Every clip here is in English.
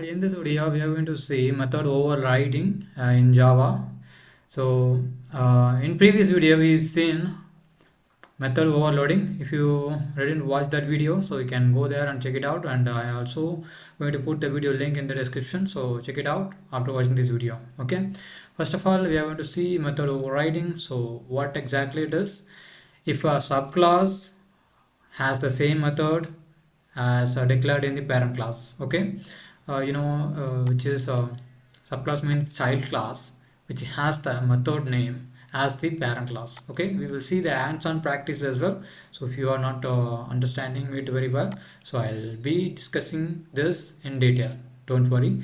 In this video, we are going to see method overriding in Java. So, in previous video, we've seen method overloading. If you didn't watch that video, so you can go there and check it out. And I also going to put the video link in the description. So check it out after watching this video. Okay. First of all, we are going to see method overriding. So what exactly it is? If a subclass has the same method as declared in the parent class, okay, which is subclass means child class which has the method name as the parent class. Okay, we will see the hands-on practice as well. So if you are not understanding it very well, so I'll be discussing this in detail, don't worry.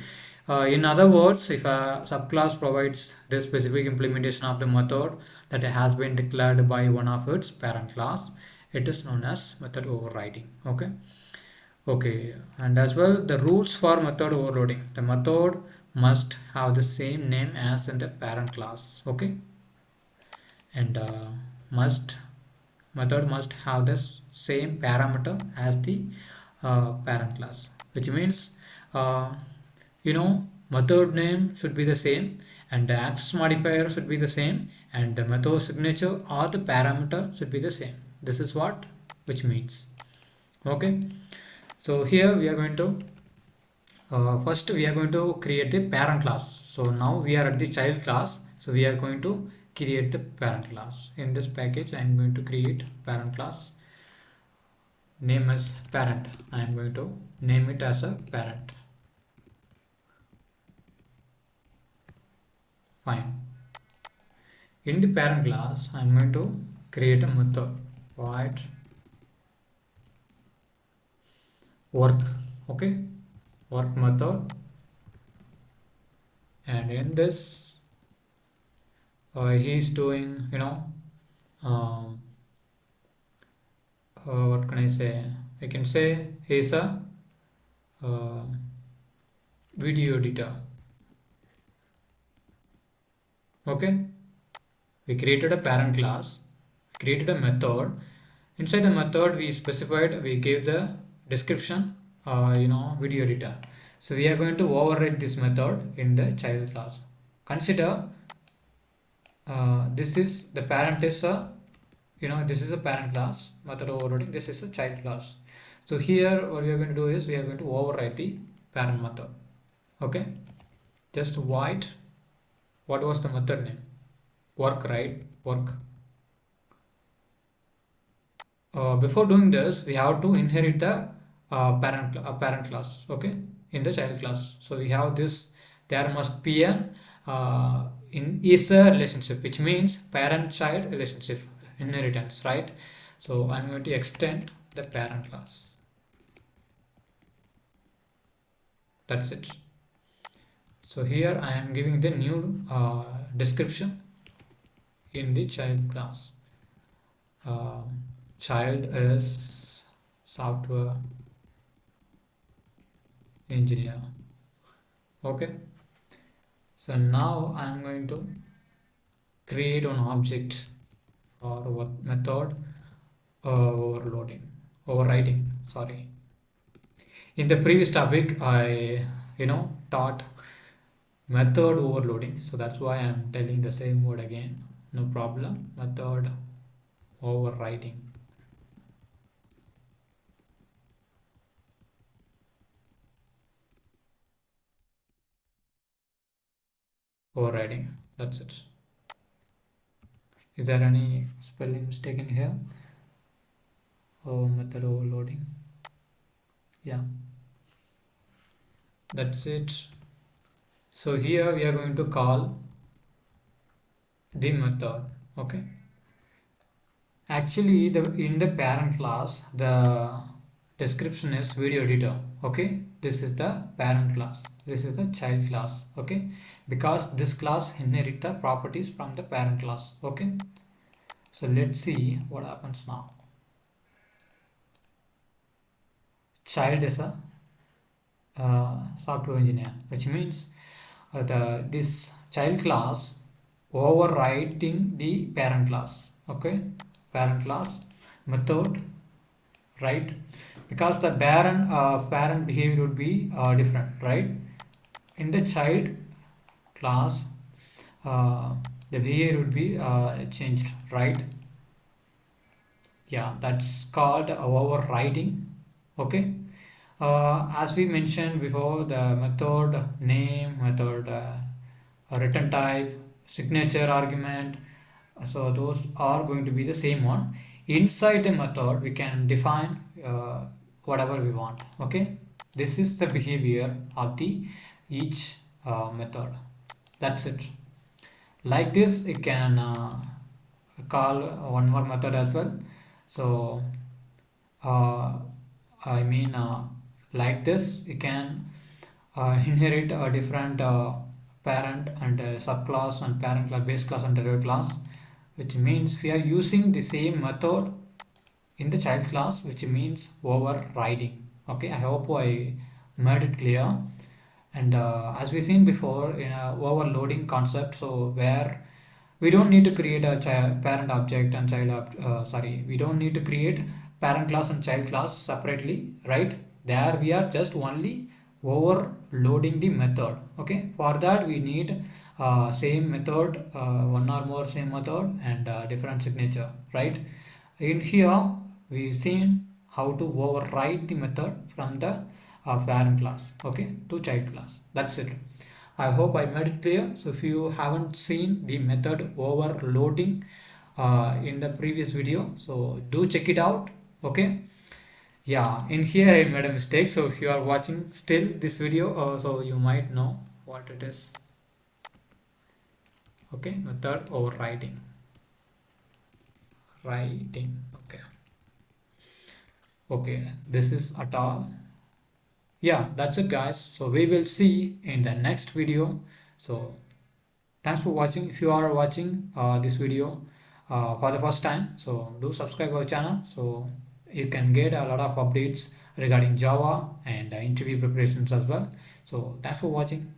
In other words, if a subclass provides the specific implementation of the method that has been declared by one of its parent class, it is known as method overriding. Okay, and as well the rules for method overloading. The method must have the same name as in the parent class. Okay, and must method must have the same parameter as the parent class, which means uh, method name should be the same and the access modifier should be the same and the method signature or the parameter should be the same. This is what which means. Okay, so here we are going to first we are going to create the parent class. So now we are at the child class, so we are going to create the parent class. In this package I am going to create parent class, name as parent. I am going to name it as a parent. Fine. In the parent class I am going to create a method void work. Okay, work method, and in this he's doing what can I say, I can say he's a uh, video editor. Okay, we created a parent class, created a method. Inside the method we specified, we gave the description video editor. So we are going to override this method in the child class. Consider this is the parent is a this is a parent class, method overloading, this is a child class. So here what we are going to do is we are going to override the parent method. Okay, just void, what was the method name? Work, right? Work. Before doing this we have to inherit the parent class, okay, in the child class. So we have this, there must be an is a relationship, which means parent child relationship, inheritance, right? So I'm going to extend the parent class. That's it. So here I am giving the new description in the child class. Child is software engineer. Okay, so now I am going to create an object or what method overriding, sorry. In the previous topic I taught method overloading, so that's why I'm telling the same word again, no problem. Method overriding. Overriding, that's it. Is there any spelling mistake in here? Oh, method overloading, yeah, that's it. So here we are going to call the method. Okay, actually in the parent class the description is video editor. Okay, this is the parent class, this is the child class. Okay, because this class inherit the properties from the parent class. Okay, so let's see what happens now. Child is a software engineer, which means this child class overriding the parent class. Okay, parent class method right? Because the parent behavior would be different, right? In the child class, uh, the behavior would be changed, right? Yeah, that's called overriding. Okay. As we mentioned before, the method name, method return type, signature argument, so those are going to be the same one. Inside the method, we can define whatever we want. Okay, this is the behavior of the each method. That's it. Like this, you can call one more method as well. So uh, I mean, like this, you can inherit a different parent and subclass and parent class, base class and derivative class, which means we are using the same method in the child class, which means overriding. Okay, I hope I made it clear. And as we seen before in a overloading concept, so where we don't need to create a parent object and sorry, we don't need to create parent class and child class separately, right? There we are just only overloading the method. Okay, for that we need same method, one or more same method and different signature, right? In here we've seen how to override the method from the parent class, okay, to child class. That's it. I hope I made it clear. So if you haven't seen the method overloading in the previous video, so do check it out. Okay. Yeah, in here I made a mistake. So if you are watching still this video, so you might know what it is. Okay, method overriding. Writing. Okay. Okay, this is at all. Yeah, that's it, guys. So we will see in the next video. So thanks for watching. If you are watching this video for the first time, so do subscribe our channel so you can get a lot of updates regarding Java and interview preparations as well. So thanks for watching.